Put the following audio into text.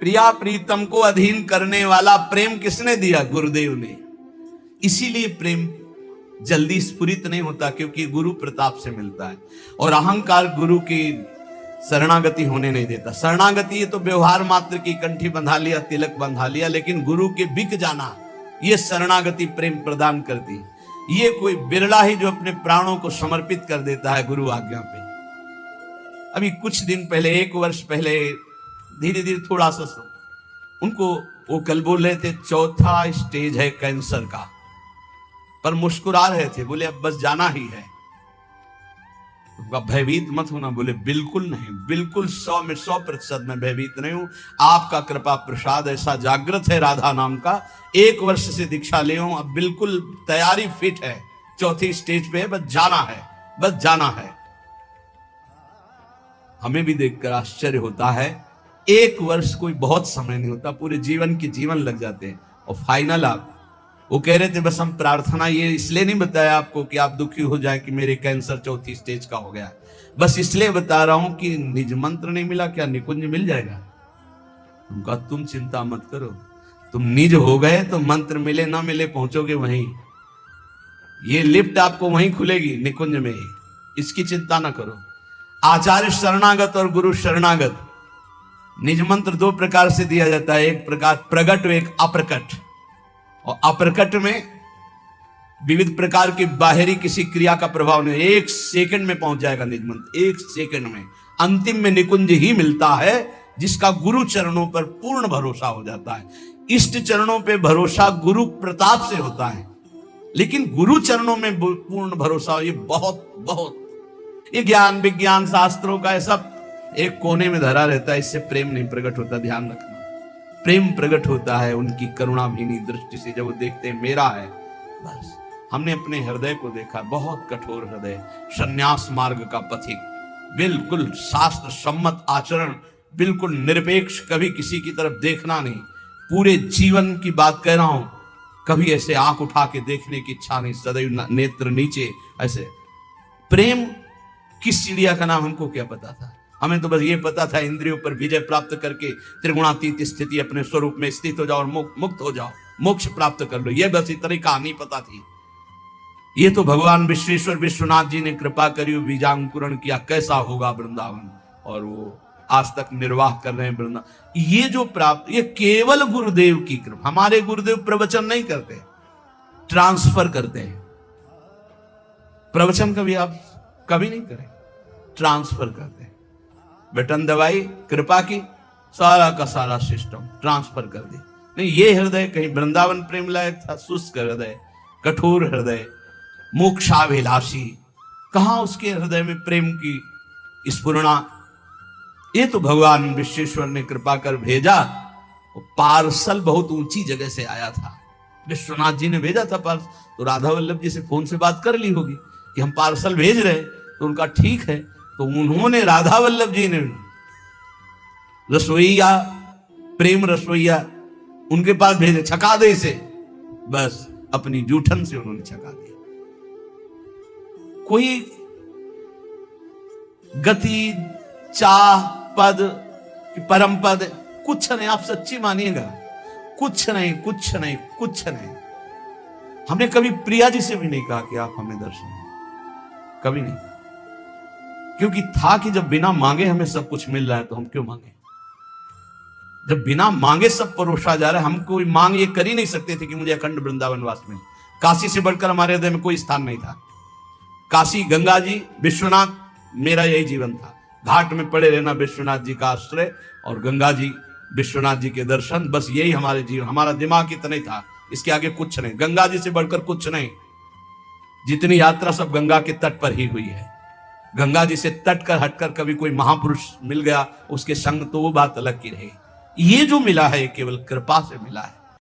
प्रिया प्रीतम को अधीन करने वाला प्रेम किसने दिया? गुरुदेव ने। इसीलिए प्रेम जल्दी स्फुरित नहीं होता, क्योंकि गुरु प्रताप से मिलता है। और अहंकार गुरु की शरणागति होने नहीं देता। शरणागति ये तो व्यवहार मात्र की, कंठी बंधा लिया, तिलक बंधा लिया, लेकिन गुरु के बिक जाना, ये शरणागति प्रेम प्रदान करती। ये कोई बिरला ही जो अपने प्राणों को समर्पित कर देता है गुरु आज्ञा पे। अभी कुछ दिन पहले, 1 वर्ष पहले, धीरे धीरे थोड़ा सा उनको, वो कल बोल रहे थे 4था स्टेज है कैंसर का, पर मुस्कुरा रहे थे, बोले अब बस जाना ही है। भयभीत मत होना। बोले बिल्कुल नहीं, बिल्कुल 100 में 100% मैं भयभीत नहीं हूं। आपका कृपा प्रसाद ऐसा जागृत है राधा नाम का, 1 वर्ष से दीक्षा ले हूं, अब बिल्कुल तैयारी फिट है, 4थी स्टेज पे है, बस जाना है, बस जाना है। हमें भी देखकर आश्चर्य होता है, 1 वर्ष कोई बहुत समय नहीं होता, पूरे जीवन के जीवन लग जाते हैं। और फाइनल आप, वो कह रहे थे बस हम प्रार्थना, ये इसलिए नहीं बताया आपको कि आप दुखी हो जाए कि मेरे कैंसर 4थी स्टेज का हो गया, बस इसलिए बता रहा हूं कि निज मंत्र नहीं मिला, क्या निकुंज मिल जाएगा? उनका तुम चिंता मत करो, तुम निज हो गए तो मंत्र मिले ना मिले पहुंचोगे वहीं। ये लिफ्ट आपको वहीं खुलेगी निकुंज में ही, इसकी चिंता ना करो। आचार्य शरणागत और गुरु शरणागत, निज मंत्र 2 प्रकार से दिया जाता है, एक प्रकार प्रगट और एक अप्रकट। और अप्रकट में विविध प्रकार की बाहरी किसी क्रिया का प्रभाव नहीं, 1 सेकंड में पहुंच जाएगा निज मंत्र, 1 सेकंड में। अंतिम में निकुंज ही मिलता है, जिसका गुरु चरणों पर पूर्ण भरोसा हो जाता है। इष्ट चरणों पे भरोसा गुरु प्रताप से होता है, लेकिन गुरु चरणों में पूर्ण भरोसा, ये बहुत बहुत, ये ज्ञान विज्ञान शास्त्रों का ऐसा एक कोने में धरा रहता है, इससे प्रेम नहीं प्रकट होता। ध्यान रखना, प्रेम प्रकट होता है उनकी करुणाभीनी दृष्टि से, जब वो देखते हैं मेरा है बस। हमने अपने हृदय को देखा, बहुत कठोर हृदय, संन्यास मार्ग का पथिक, बिल्कुल शास्त्र सम्मत आचरण, बिल्कुल निरपेक्ष, कभी किसी की तरफ देखना नहीं। पूरे जीवन की बात कह रहा हूं, कभी ऐसे आंख उठा के देखने की इच्छा नहीं, सदैव नेत्र नीचे ऐसे। प्रेम किस चिड़िया का नाम हमको क्या पता था? हमें तो बस ये पता था इंद्रियों पर विजय प्राप्त करके त्रिगुणातीत स्थिति अपने स्वरूप में स्थित हो जाओ और मुक्त हो जाओ, मोक्ष प्राप्त कर लो, ये बस इतनी कहानी पता थी। ये तो भगवान विश्वेश्वर विश्वनाथ जी ने कृपा करी, बीजांकुरण किया, कैसा होगा वृंदावन, और वो आज तक निर्वाह कर रहे हैं वृंदावन। ये जो प्राप्त, ये केवल गुरुदेव की कृपा। हमारे गुरुदेव प्रवचन नहीं करते, ट्रांसफर करते हैं। प्रवचन कभी आप कभी नहीं करें, ट्रांसफर करते हैं। बटन दबाई, कृपा की, सारा का सारा सिस्टम ट्रांसफर कर दी। नहीं, ये हृदय कहीं वृंदावन प्रेम लायक था? शुष्क हृदय, कठोर हृदय, मोक्षाभिलाषी, कहां उसके हृदय में प्रेम की स्फुरणा? ये तो भगवान विश्वेश्वर ने कृपा कर भेजा। पार्सल बहुत ऊंची जगह से आया था, विश्वनाथ जी ने भेजा था पार्सल। तो राधा वल्लभ जी से फोन से बात कर ली होगी कि हम पार्सल भेज रहे, तो उनका ठीक है। तो उन्होंने, राधा वल्लभ जी ने रसोईया, प्रेम रसोईया उनके पास भेजे, छका दे इसे, बस अपनी जूठन से उन्होंने छका दिया। कोई गति, चाह, पद, परम पद कुछ नहीं, आप सच्ची मानिएगा, कुछ नहीं, कुछ नहीं, कुछ नहीं। हमने कभी प्रिया जी से भी नहीं कहा कि आप हमें दर्शन दें, कभी नहीं, क्योंकि था कि जब बिना मांगे हमें सब कुछ मिल रहा है तो हम क्यों मांगे? जब बिना मांगे सब परोसा जा रहा है, हम कोई मांग ये कर ही नहीं सकते थे कि मुझे अखंड वृंदावन वास में। काशी से बढ़कर हमारे हृदय में कोई स्थान नहीं था। काशी, गंगा जी, विश्वनाथ, मेरा यही जीवन था। घाट में पड़े रहना, विश्वनाथ जी का आश्रय, और गंगा जी, विश्वनाथ जी के दर्शन, बस यही हमारे जीवन। हमारा दिमाग इतना ही था, इसके आगे कुछ नहीं। गंगा जी से बढ़कर कुछ नहीं। जितनी यात्रा सब गंगा के तट पर ही हुई है। गंगा जी से तट कर हटकर कभी कोई महापुरुष मिल गया, उसके संग, तो वो बात अलग की रही। ये जो मिला है केवल कृपा से मिला है।